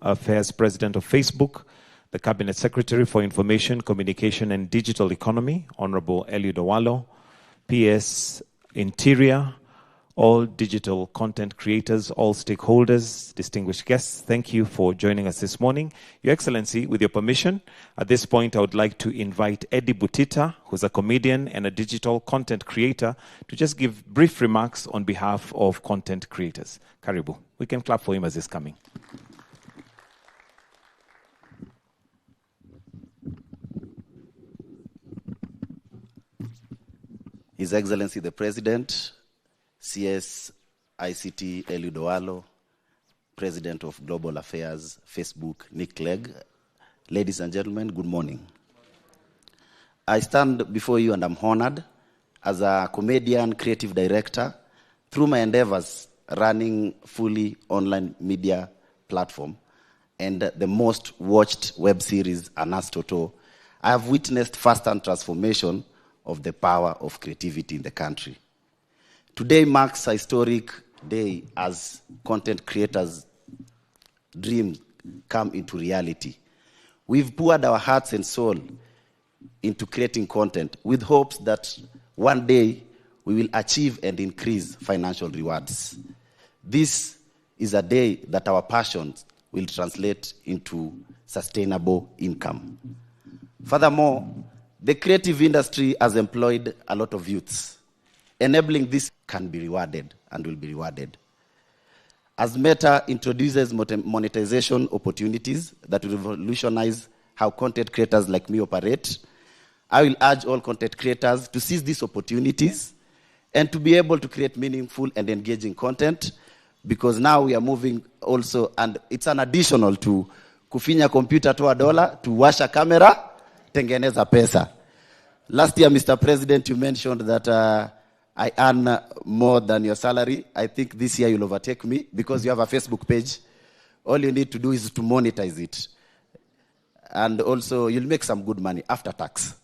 Affairs President of Facebook, the Cabinet Secretary for Information, Communication and Digital Economy, Honorable Eliud Owalo, PS Interior, all digital content creators, all stakeholders, distinguished guests, thank you for joining us this morning. Your Excellency, with your permission, at this point I would like to invite Eddie Butita, who's a comedian and a digital content creator, to just give brief remarks on behalf of content creators. Karibu. We can clap for him as he's coming. His Excellency the President, CS ICT Eliud Owalo, President of Global Affairs, Facebook, Nick Clegg. Ladies and gentlemen, good morning. I stand before you and I'm honored as a comedian, creative director, through my endeavors running fully online media platform and the most watched web series, Anas Toto. I have witnessed first-hand transformation of the power of creativity in the country. Today marks a historic day as content creators' dreams come into reality. We've poured our hearts and soul into creating content with hopes that one day we will achieve and increase financial rewards. This is a day that our passions will translate into sustainable income. Furthermore, the creative industry has employed a lot of youths. Enabling this can be rewarded and will be rewarded. As Meta introduces monetization opportunities that will revolutionize how content creators like me operate, I will urge all content creators to seize these opportunities and to be able to create meaningful and engaging content, because now we are moving also, and it's an additional to kufinya computer toa dola, to washa camera, tengeneza pesa. Last year, Mr. President, you mentioned that I earn more than your salary. I think this year you'll overtake me because you have a Facebook page. All you need to do is to monetize it. And also, you'll make some good money after tax.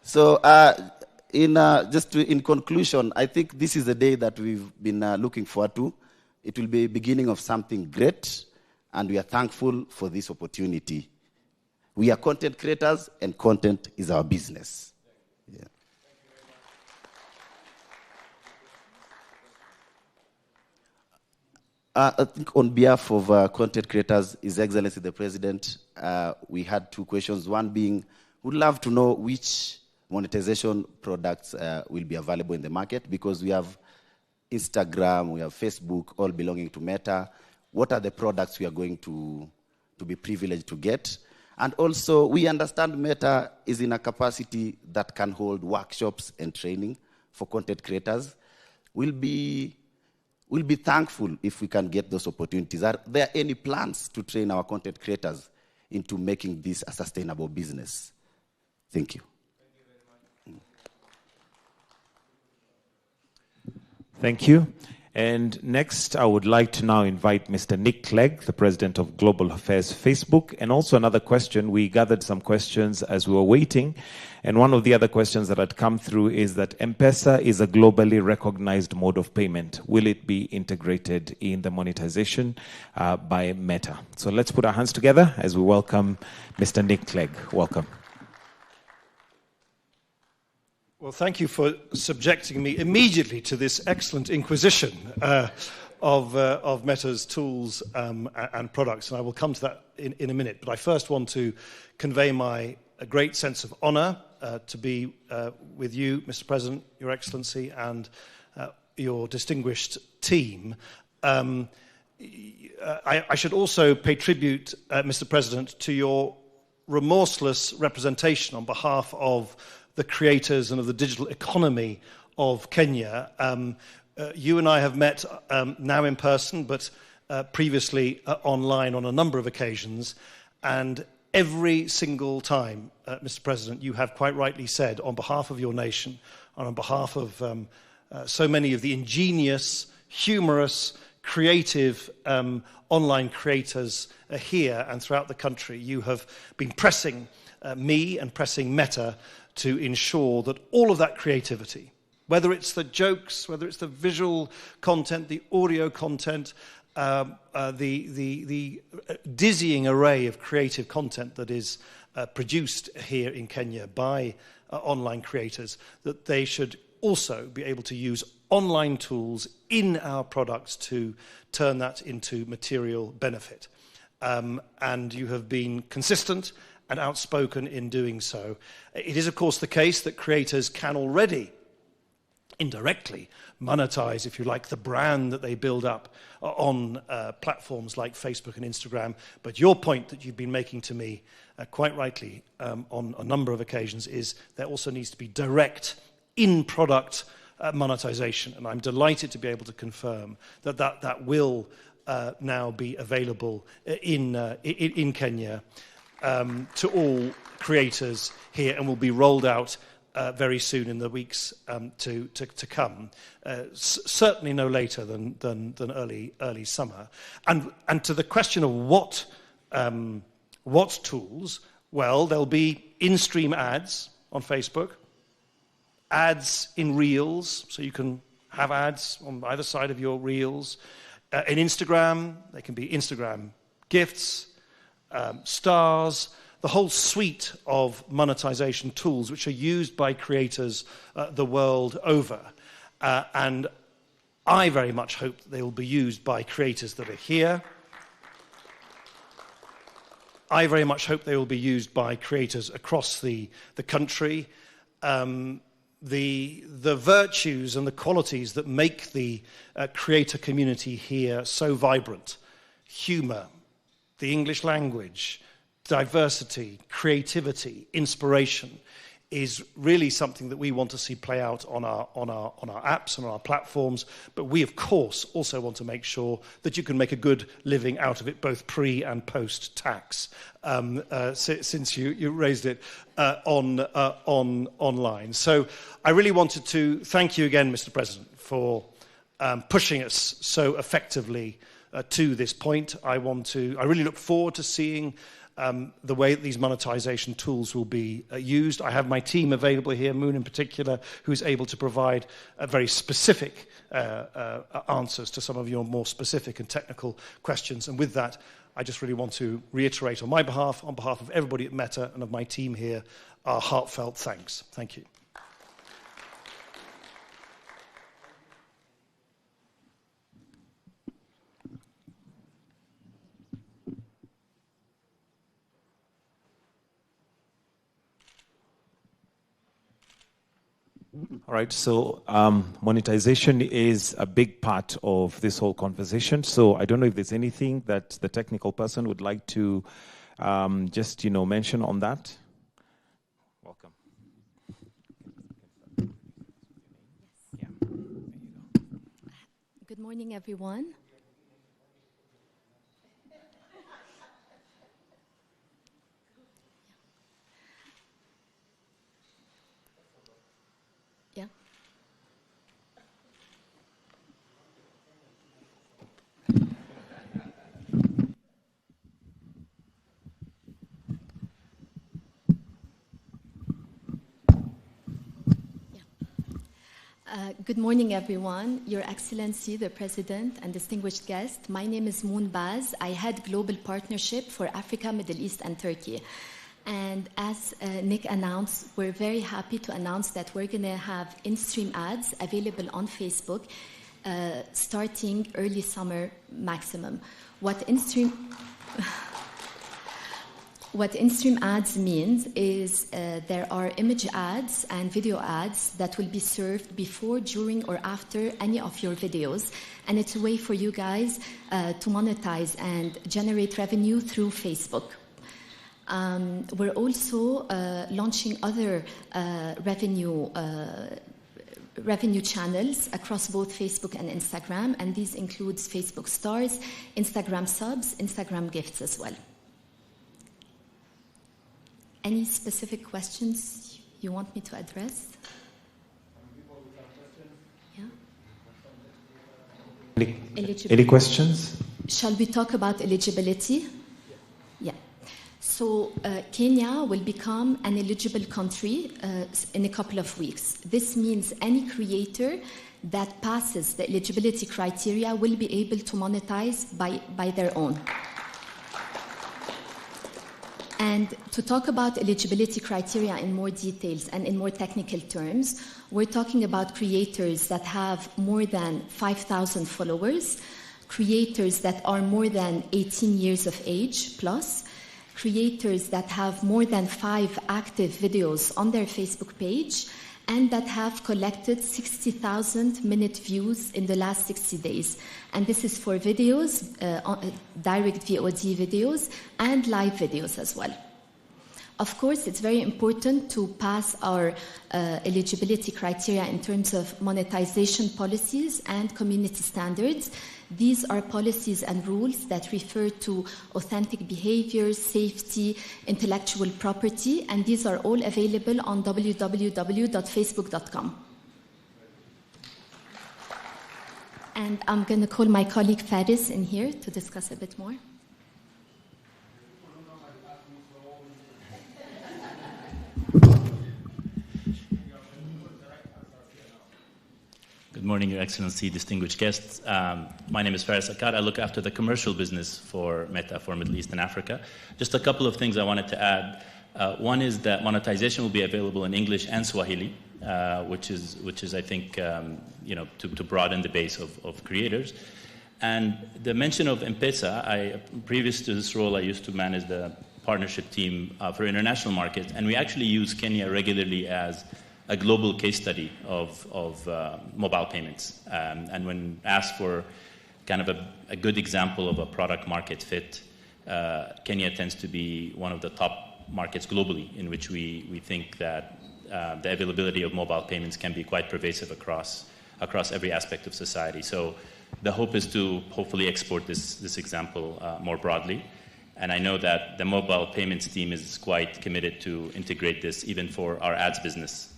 So, in conclusion, I think this is the day that we've been looking forward to. It will be the beginning of something great, and we are thankful for this opportunity. We are content creators, and content is our business. Yeah. I think on behalf of content creators, His Excellency the President, we had two questions. One being, we'd love to know which monetization products will be available in the market, because we have Instagram, we have Facebook, all belonging to Meta. What are the products we are going to be privileged to get? And also, we understand Meta is in a capacity that can hold workshops and training for content creators. We'll be thankful if we can get those opportunities. Are there any plans to train our content creators into making this a sustainable business? Thank you. Thank you. And next, I would like to now invite Mr. Nick Clegg, the President of Global Affairs Facebook. And also another question, we gathered some questions as we were waiting. And one of the other questions that had come through is that M-Pesa is a globally recognized mode of payment. Will it be integrated in the monetization by Meta? So let's put our hands together as we welcome Mr. Nick Clegg. Welcome. Well, thank you for subjecting me immediately to this excellent inquisition of Meta's tools and products, and I will come to that in a minute. But I first want to convey my great sense of honor to be with you, Mr. President, Your Excellency, and your distinguished team. I should also pay tribute, Mr. President, to your remorseless representation on behalf of the creators and of the digital economy of Kenya. You and I have met now in person, but previously online on a number of occasions. And every single time, Mr. President, you have quite rightly said, on behalf of your nation, and on behalf of so many of the ingenious, humorous, creative online creators here and throughout the country, you have been pressing me and pressing Meta to ensure that all of that creativity, whether it's the jokes, whether it's the visual content, the audio content, the dizzying array of creative content that is produced here in Kenya by online creators, that they should also be able to use online tools in our products to turn that into material benefit. And you have been consistent and outspoken in doing so. It is, of course, the case that creators can already indirectly monetize, if you like, the brand that they build up on platforms like Facebook and Instagram. But your point that you've been making to me, quite rightly, on a number of occasions, is there also needs to be direct in-product monetization. And I'm delighted to be able to confirm that will now be available in Kenya to all creators here, and will be rolled out very soon in the weeks to come. Certainly no later than early summer. And to the question of what tools, well, there'll be in-stream ads on Facebook, ads in Reels, so you can have ads on either side of your Reels. In Instagram, they can be Instagram gifts, stars, the whole suite of monetization tools which are used by creators the world over. And I very much hope that they will be used by creators that are here. I very much hope they will be used by creators across the country. The virtues and the qualities that make the creator community here so vibrant, humor, the English language, diversity, creativity, inspiration, is really something that we want to see play out on our apps and on our platforms. But we, of course, also want to make sure that you can make a good living out of it, both pre and post tax. Since you raised it online, so I really wanted to thank you again, Mr. President, for pushing us so effectively to this point. I really look forward to seeing the way that these monetization tools will be used. I have my team available here, Moon in particular, who is able to provide very specific answers to some of your more specific and technical questions. And with that, I just really want to reiterate on my behalf, on behalf of everybody at Meta and of my team here, our heartfelt thanks. Thank you. All right, so monetization is a big part of this whole conversation. So I don't know if there's anything that the technical person would like to just, mention on that. Welcome. Yeah. There you go. Good morning, everyone. Good morning, everyone. Your Excellency, the President, and distinguished guests. My name is Moon Baz. I head Global Partnership for Africa, Middle East, and Turkey. And as Nick announced, we're very happy to announce that we're going to have in-stream ads available on Facebook starting early summer maximum. What in-stream ads means is there are image ads and video ads that will be served before, during, or after any of your videos. And it's a way for you guys to monetize and generate revenue through Facebook. We're also launching other revenue channels across both Facebook and Instagram, and these includes Facebook Stars, Instagram Subs, Instagram Gifts as well. Any specific questions you want me to address? Yeah. Any questions? Shall we talk about eligibility? Yeah. So Kenya will become an eligible country in a couple of weeks. This means any creator that passes the eligibility criteria will be able to monetize by their own. And to talk about eligibility criteria in more details and in more technical terms, we're talking about creators that have more than 5,000 followers, creators that are more than 18 years of age plus, creators that have more than 5 active videos on their Facebook page, and that have collected 60,000 minute views in the last 60 days. And this is for videos, direct VOD videos, and live videos as well. Of course, it's very important to pass our eligibility criteria in terms of monetization policies and community standards. These are policies and rules that refer to authentic behavior, safety, intellectual property, and these are all available on www.facebook.com. And I'm going to call my colleague Faris in here to discuss a bit more. Good morning, Your Excellency, distinguished guests. My name is Faris Akkad. I look after the commercial business for Meta for Middle East and Africa. Just a couple of things I wanted to add. One is that monetization will be available in English and Swahili, which is I think, to broaden the base of creators. And the mention of M-Pesa, previous to this role, I used to manage the partnership team for international markets, and we actually use Kenya regularly as a global case study of mobile payments. And when asked for kind of a good example of a product market fit, Kenya tends to be one of the top markets globally in which we think that the availability of mobile payments can be quite pervasive across every aspect of society. So the hope is to hopefully export this example more broadly. And I know that the mobile payments team is quite committed to integrate this even for our ads business.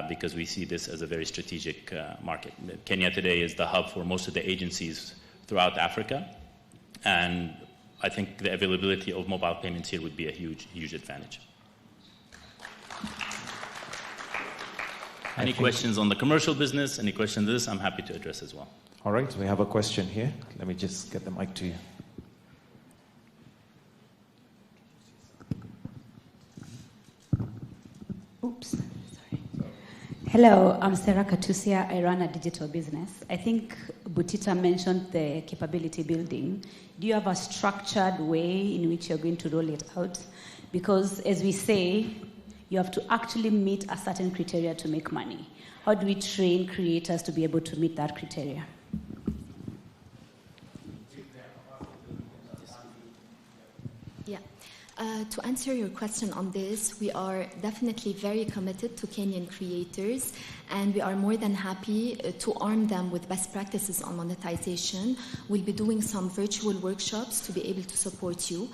Because we see this as a very strategic market. Kenya today is the hub for most of the agencies throughout Africa, and I think the availability of mobile payments here would be a huge advantage. Any questions on the commercial business, any questions on this, I'm happy to address as well. All right, we have a question here. Let me just get the mic to you. Oops. Hello, I'm Sarah Katusia. I run a digital business. I think Butita mentioned the capability building. Do you have a structured way in which you're going to roll it out? Because as we say, you have to actually meet a certain criteria to make money. How do we train creators to be able to meet that criteria? To answer your question on this, we are definitely very committed to Kenyan creators, and we are more than happy to arm them with best practices on monetization. We'll be doing some virtual workshops to be able to support you.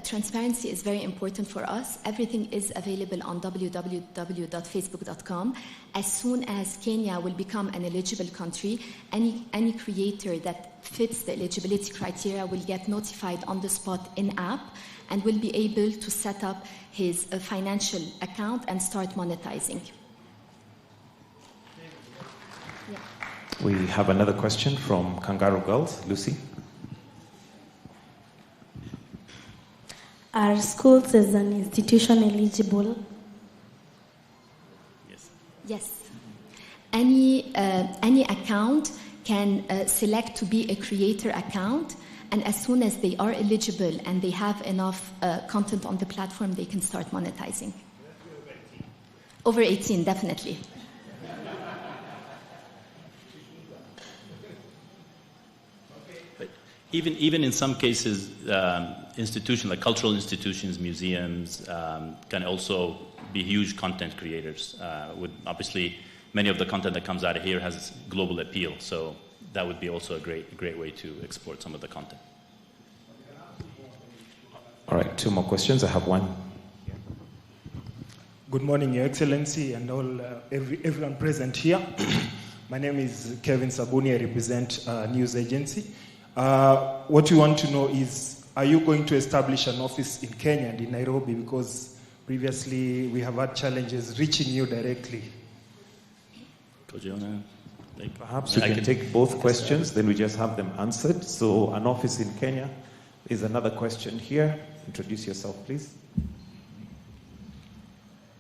Transparency is very important for us. Everything is available on www.facebook.com. As soon as Kenya will become an eligible country, any creator that fits the eligibility criteria will get notified on the spot in-app and will be able to set up his financial account and start monetizing. Yeah. We have another question from Kangaroo Girls. Lucy? Are schools as an institution eligible? Yes. Yes. Any account can select to be a creator account, and as soon as they are eligible and they have enough content on the platform, they can start monetizing. Over 18, definitely. But even in some cases, institutions like cultural institutions, museums, can also be huge content creators. Obviously, many of the content that comes out of here has global appeal, so that would be also a great way to export some of the content. All right, 2 more questions. I have one. Good morning, Your Excellency, and everyone present here. My name is Kevin Sabuni. I represent a news agency. What we want to know is, are you going to establish an office in Kenya and in Nairobi? Because previously we have had challenges reaching you directly. Perhaps we can take both questions, then we just have them answered. So an office in Kenya is another question here. Introduce yourself, please.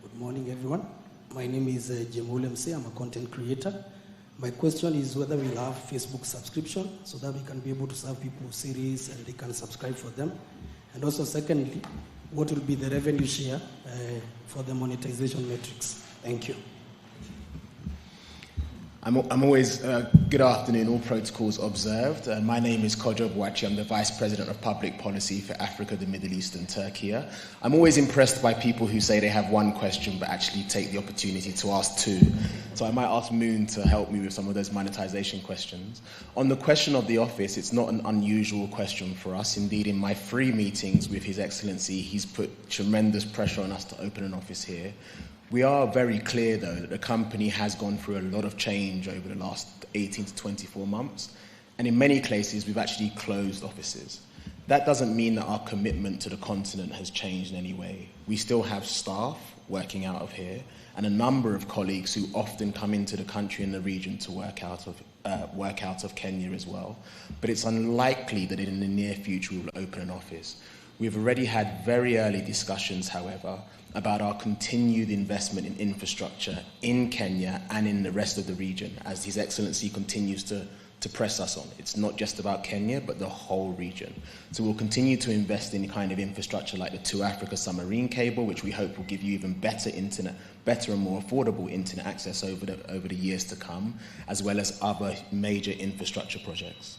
Good morning, everyone. My name is Jemule Mse. I'm a content creator. My question is whether we'll have Facebook subscription so that we can be able to serve people series and they can subscribe for them. And also, secondly, what will be the revenue share for the monetization metrics? Thank you. I'm always, good afternoon, all protocols observed. My name is Kojo Bwachi. I'm the Vice President of Public Policy for Africa, the Middle East and Turkey. I'm always impressed by people who say they have one question but actually take the opportunity to ask two. So I might ask Moon to help me with some of those monetization questions. On the question of the office, it's not an unusual question for us. Indeed, in my 3 meetings with His Excellency, he's put tremendous pressure on us to open an office here. We are very clear, though, that the company has gone through a lot of change over the last 18 to 24 months. And in many cases, we've actually closed offices. That doesn't mean that our commitment to the continent has changed in any way. We still have staff working out of here and a number of colleagues who often come into the country and the region to work out of Kenya as well. But it's unlikely that in the near future we will open an office. We've already had very early discussions, however, about our continued investment in infrastructure in Kenya and in the rest of the region, as His Excellency continues to press us on. It's not just about Kenya, but the whole region. So we'll continue to invest in kind of infrastructure like the To Africa submarine cable, which we hope will give you even better internet, better and more affordable internet access over the years to come, as well as other major infrastructure projects.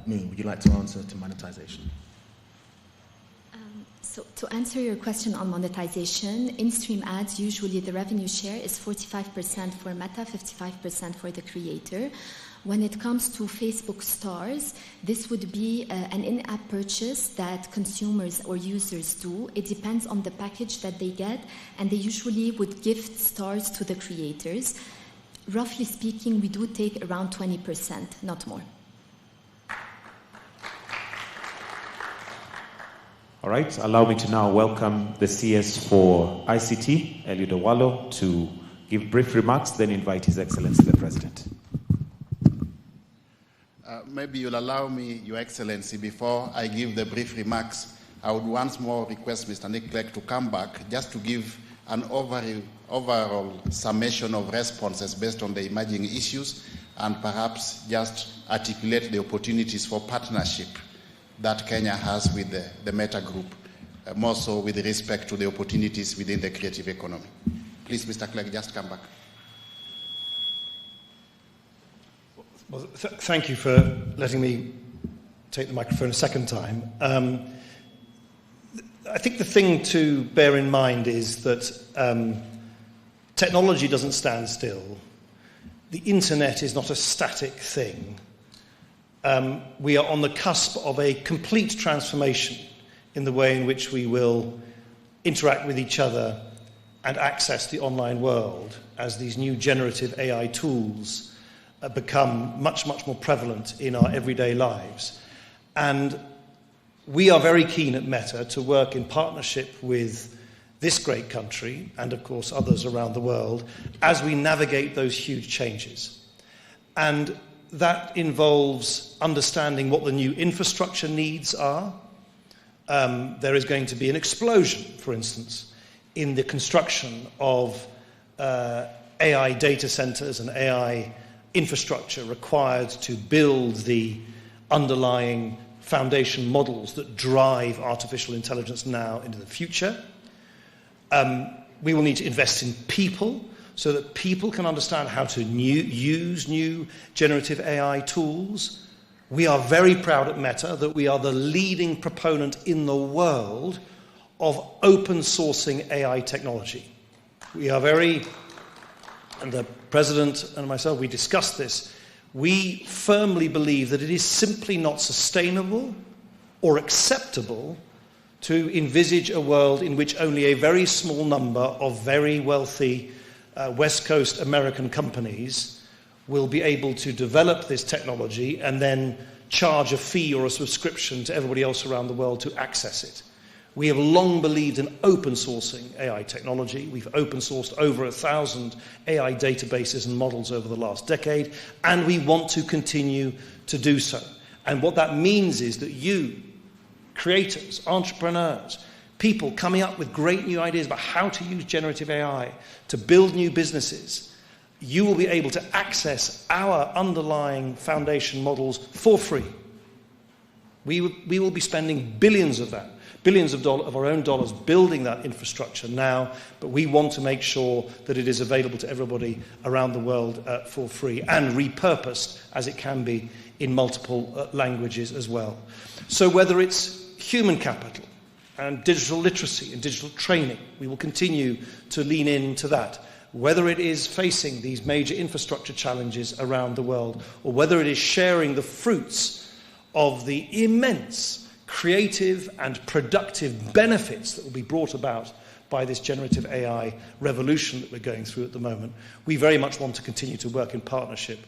Moon, would you like to answer to monetization? So to answer your question on monetization, in-stream ads, usually the revenue share is 45% for Meta, 55% for the creator. When it comes to Facebook stars, this would be an in-app purchase that consumers or users do. It depends on the package that they get, and they usually would gift stars to the creators. Roughly speaking, we do take around 20%, not more. All right, allow me to now welcome the CS for ICT, Eliud Owalo, to give brief remarks, then invite His Excellency the President. Maybe you'll allow me, Your Excellency, before I give the brief remarks, I would once more request Mr. Nick Clegg to come back just to give an overall summation of responses based on the emerging issues and perhaps just articulate the opportunities for partnership that Kenya has with the Meta Group, more so with respect to the opportunities within the creative economy. Please, Mr. Clegg, just come back. Well, thank you for letting me take the microphone a second time. I think the thing to bear in mind is that technology doesn't stand still. The internet is not a static thing. We are on the cusp of a complete transformation in the way in which we will interact with each other and access the online world as these new generative AI tools become much, much more prevalent in our everyday lives. And we are very keen at Meta to work in partnership with this great country and, of course, others around the world as we navigate those huge changes. And that involves understanding what the new infrastructure needs are. There is going to be an explosion, for instance, in the construction of AI data centers and AI infrastructure required to build the underlying foundation models that drive artificial intelligence now into the future. We will need to invest in people so that people can understand how to use new generative AI tools. We are very proud at Meta that we are the leading proponent in the world of open sourcing AI technology. We are very, and the President and myself, we discussed this, we firmly believe that it is simply not sustainable or acceptable to envisage a world in which only a very small number of very wealthy West Coast American companies will be able to develop this technology and then charge a fee or a subscription to everybody else around the world to access it. We have long believed in open sourcing AI technology. We've open sourced over 1,000 AI databases and models over the last decade, and we want to continue to do so. And what that means is that you, creators, entrepreneurs, people coming up with great new ideas about how to use generative AI to build new businesses, you will be able to access our underlying foundation models for free. We will be spending billions of that. Billions of our own dollars building that infrastructure now, but we want to make sure that it is available to everybody around the world for free and repurposed as it can be in multiple languages as well. So whether it's human capital and digital literacy and digital training, we will continue to lean into that. Whether it is facing these major infrastructure challenges around the world, or whether it is sharing the fruits of the immense creative and productive benefits that will be brought about by this generative AI revolution that we're going through at the moment, we very much want to continue to work in partnership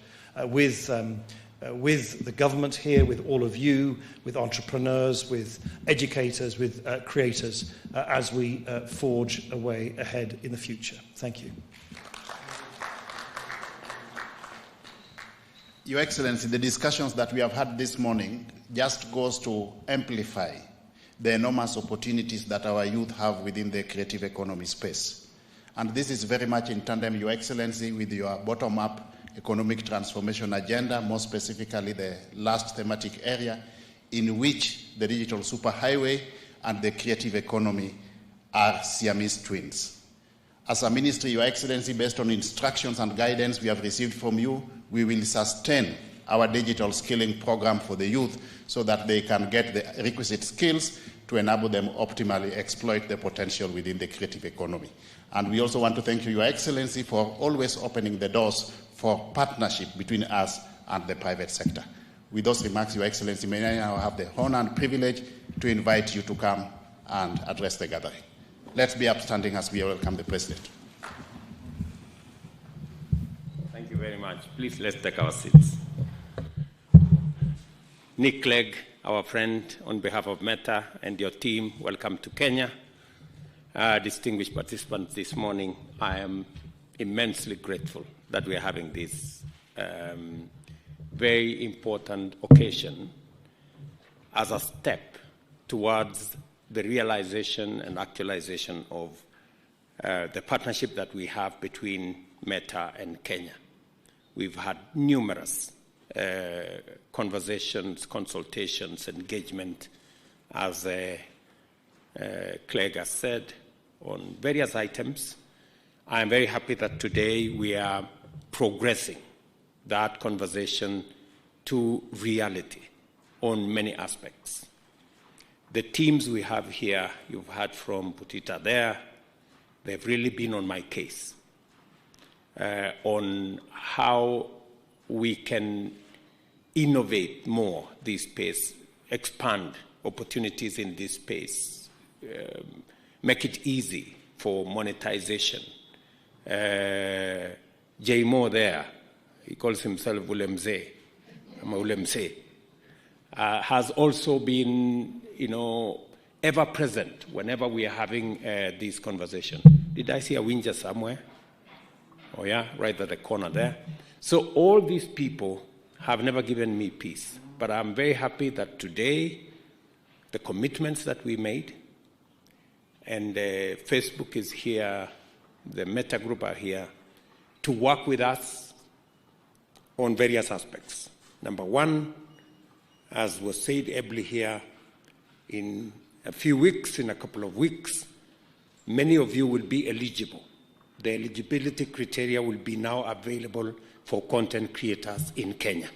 with the government here, with all of you, with entrepreneurs, with educators, with creators, as we forge a way ahead in the future. Thank you. Your Excellency, the discussions that we have had this morning just goes to amplify the enormous opportunities that our youth have within the creative economy space. And this is very much in tandem, Your Excellency, with your bottom-up economic transformation agenda, more specifically the last thematic area in which the digital superhighway and the creative economy are Siamese twins. As a ministry, Your Excellency, based on instructions and guidance we have received from you, we will sustain our digital skilling program for the youth so that they can get the requisite skills to enable them optimally exploit the potential within the creative economy. And we also want to thank you, Your Excellency, for always opening the doors for partnership between us and the private sector. With those remarks, Your Excellency, may I now have the honor and privilege to invite you to come and address the gathering. Let's be upstanding as we welcome the President. Thank you very much. Please, let's take our seats. Nick Clegg, our friend, on behalf of Meta and your team, welcome to Kenya. Distinguished participants this morning, I am immensely grateful that we are having this very important occasion as a step towards the realization and actualization of the partnership that we have between Meta and Kenya. We've had numerous conversations, consultations, engagement, as Clegg has said, on various items. I am very happy that today we are progressing that conversation to reality on many aspects. The teams we have here, you've heard from Butita there, they've really been on my case on how we can innovate more this space, expand opportunities in this space, make it easy for monetization. Jay Moore there, he calls himself Ulemze, has also been, ever present whenever we are having this conversation. Did I see a Winja somewhere? Oh yeah, right at the corner there. So all these people have never given me peace, but I'm very happy that today the commitments that we made, and Facebook is here, the Meta Group are here to work with us on various aspects. Number one, as was said ably here, in a few weeks, in a couple of weeks, many of you will be eligible. The eligibility criteria will be now available for content creators in Kenya.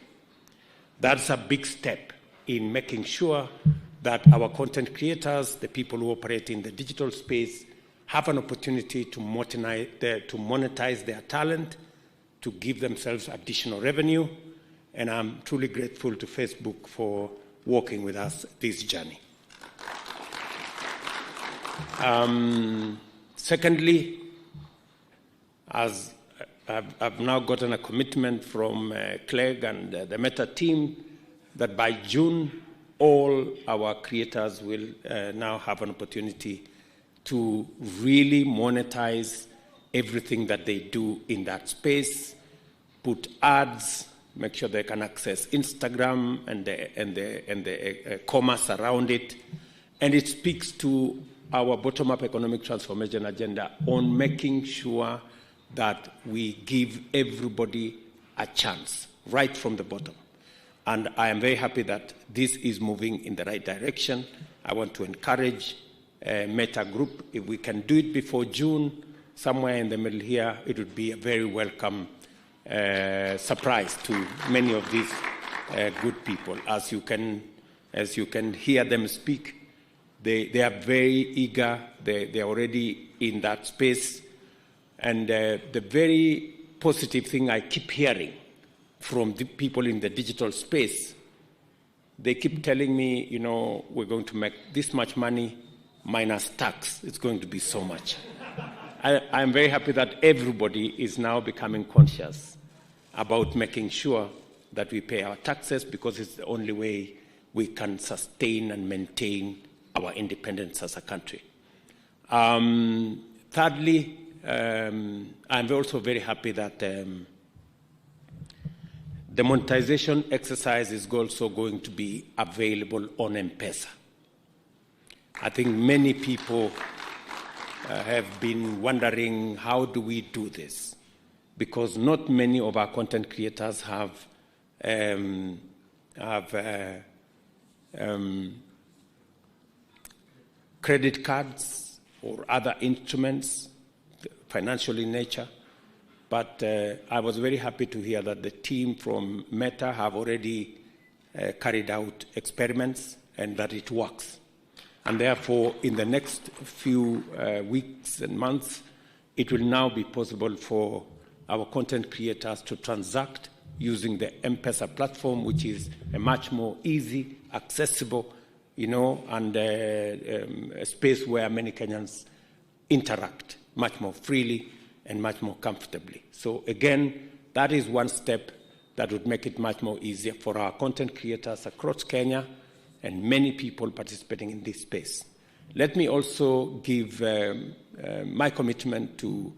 That's a big step in making sure that our content creators, the people who operate in the digital space, have an opportunity to monetize their talent, to give themselves additional revenue. And I'm truly grateful to Facebook for working with us this journey. Secondly, as I've now gotten a commitment from Clegg and the Meta team that by June all our creators will now have an opportunity to really monetize everything that they do in that space, put ads, make sure they can access Instagram and the commerce around it. And it speaks to our bottom-up economic transformation agenda on making sure that we give everybody a chance right from the bottom. And I am very happy that this is moving in the right direction. I want to encourage Meta Group. If we can do it before June, somewhere in the middle here, it would be a very welcome surprise to many of these good people. As you can hear them speak, they are very eager. They are already in that space. And the very positive thing I keep hearing from the people in the digital space, they keep telling me, you know, we're going to make this much money minus tax. It's going to be so much. I'm very happy that everybody is now becoming conscious about making sure that we pay our taxes, because it's the only way we can sustain and maintain our independence as a country. Thirdly, I'm also very happy that the monetization exercise is also going to be available on M-Pesa. I think many people have been wondering, how do we do this? Because not many of our content creators have credit cards or other instruments, financial in nature. But I was very happy to hear that the team from Meta have already carried out experiments and that it works. And therefore, in the next few weeks and months, it will now be possible for our content creators to transact using the M-Pesa platform, which is a much more easy, accessible, you know, and a space where many Kenyans interact much more freely and much more comfortably. So again, that is one step that would make it much more easier for our content creators across Kenya and many people participating in this space. Let me also give my commitment to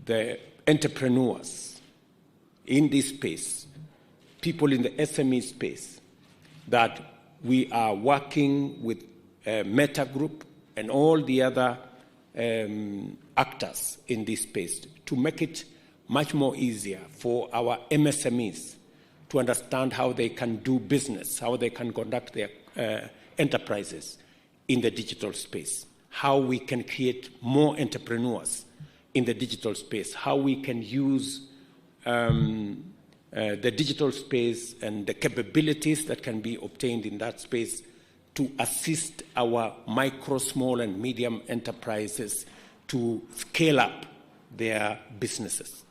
the entrepreneurs in this space, people in the SME space, that we are working with Meta Group and all the other actors in this space to make it much more easier for our MSMEs to understand how they can do business, how they can conduct their enterprises in the digital space, how we can create more entrepreneurs in the digital space, how we can use the digital space and the capabilities that can be obtained in that space to assist our micro, small, and medium enterprises to scale up their businesses.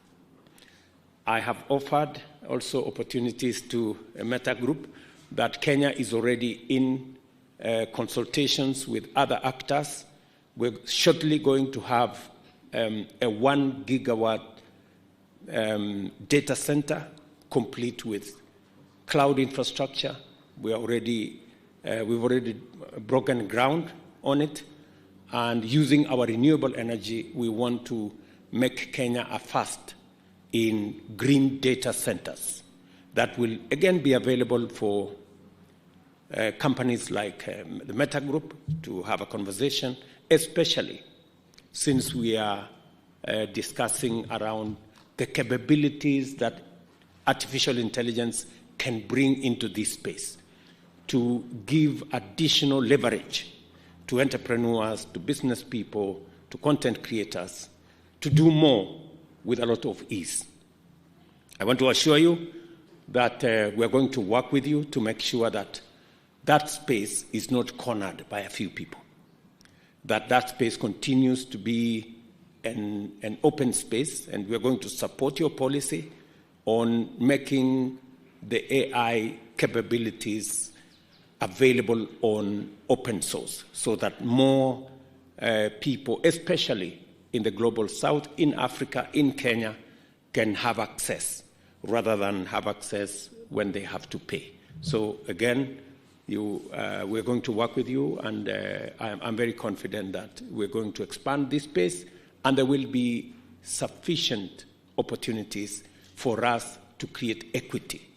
I have offered also opportunities to a Meta Group that Kenya is already in consultations with other actors. We're shortly going to have a 1 gigawatt data center complete with cloud infrastructure. We've already broken ground on it, and using our renewable energy, we want to make Kenya a first in green data centers that will again be available for companies like the Meta Group to have a conversation, especially since we are discussing around the capabilities that artificial intelligence can bring into this space to give additional leverage to entrepreneurs, to business people, to content creators, to do more with a lot of ease. I want to assure you that we're going to work with you to make sure that that space is not cornered by a few people, that that space continues to be an open space, and we're going to support your policy on making the AI capabilities available on open source so that more people, especially in the global south, in Africa, in Kenya, can have access rather than have access when they have to pay. So again, we're going to work with you, and I'm very confident that we're going to expand this space, and there will be sufficient opportunities for us to create equity,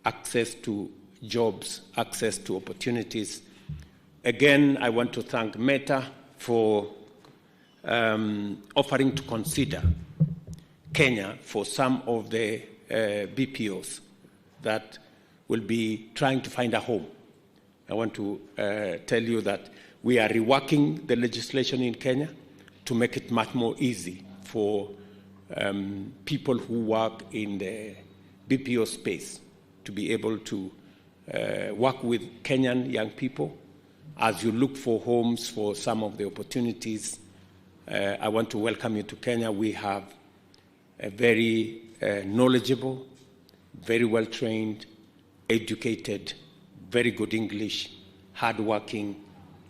access to jobs, access to opportunities. Again, I want to thank Meta for offering to consider Kenya for some of the BPOs that will be trying to find a home. I want to tell you that we are reworking the legislation in Kenya to make it much more easy for people who work in the BPO space to be able to work with Kenyan young people. As you look for homes for some of the opportunities, I want to welcome you to Kenya. We have a very knowledgeable, very well-trained, educated, very good English, hardworking,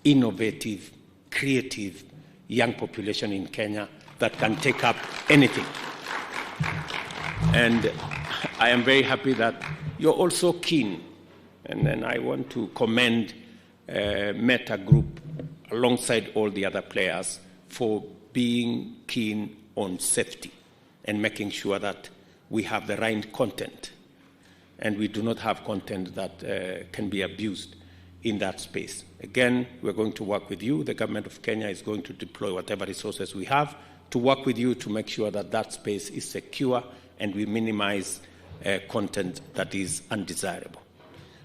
innovative, creative young population in Kenya that can take up anything. And I am very happy that you're also keen, and then I want to commend Meta Group alongside all the other players for being keen on safety and making sure that we have the right content and we do not have content that can be abused in that space. Again, we're going to work with you. The government of Kenya is going to deploy whatever resources we have to work with you to make sure that that space is secure and we minimize content that is undesirable.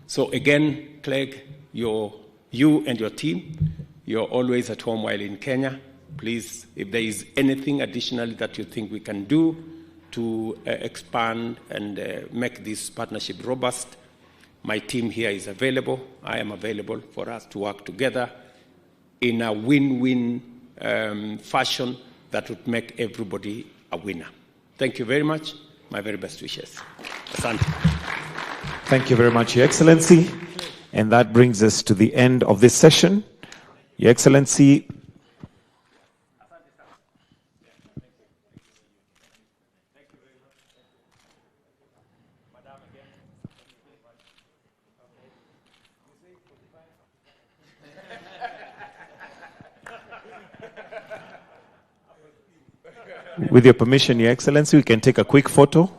So again, Clegg, you and your team, you're always at home while in Kenya. Please, if there is anything additionally that you think we can do to expand and make this partnership robust, my team here is available. I am available for us to work together in a win-win fashion that would make everybody a winner. Thank you very much. My very best wishes. Asante. Thank you very much, Your Excellency. And that brings us to the end of this session. Your Excellency, with your permission, Your Excellency, we can take a quick photo.